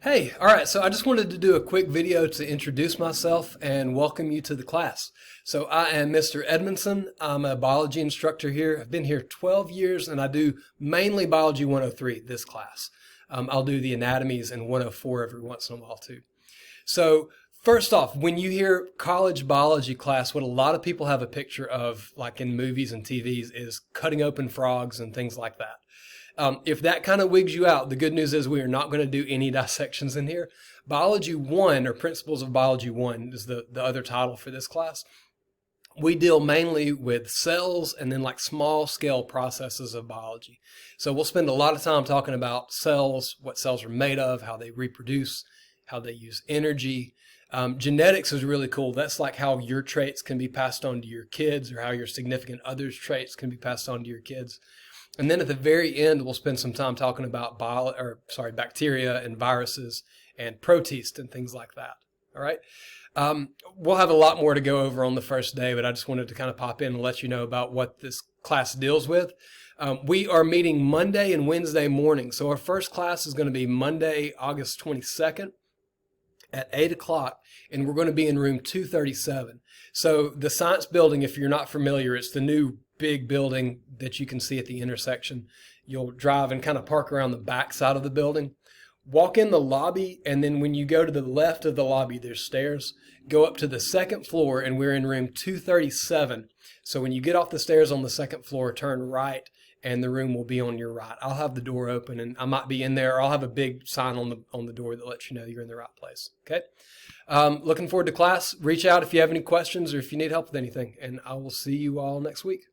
Hey, all right, so I just wanted to do a quick video to introduce myself and welcome you to the class. So I am Mr. Edmondson. I'm a biology instructor here. I've been here 12 years and I do mainly Biology 103, this class. I'll do the anatomies and 104 every once in a while too. So first off, when you hear college biology class, what a lot of people have a picture of, like in movies and TVs, is cutting open frogs and things like that. If that kind of wigs you out, the good news is we are not going to do any dissections in here. Biology 1, or Principles of Biology 1, is the other title for this class. We deal mainly with cells and then like small scale processes of biology. So we'll spend a lot of time talking about cells, what cells are made of, how they reproduce, how they use energy. Genetics is really cool. That's like how your traits can be passed on to your kids, or how your significant other's traits can be passed on to your kids. And then at the very end, we'll spend some time talking about bacteria and viruses and protists and things like that. All right. We'll have a lot more to go over on the first day, but I just wanted to kind of pop in and let you know about what this class deals with. We are meeting Monday and Wednesday morning. So our first class is going to be Monday, August 22nd at 8 o'clock, and we're going to be in room 237. So the science building, if you're not familiar, it's the new big building that you can see at the intersection. You'll drive and kind of park around the back side of the building. Walk in the lobby, and then when you go to the left of the lobby, there's stairs. Go up to the second floor, and we're in room 237. So when you get off the stairs on the second floor, turn right, and the room will be on your right. I'll have the door open, and I might be in there, or I'll have a big sign on the door that lets you know you're in the right place. Okay? Looking forward to class. Reach out if you have any questions or if you need help with anything, and I will see you all next week.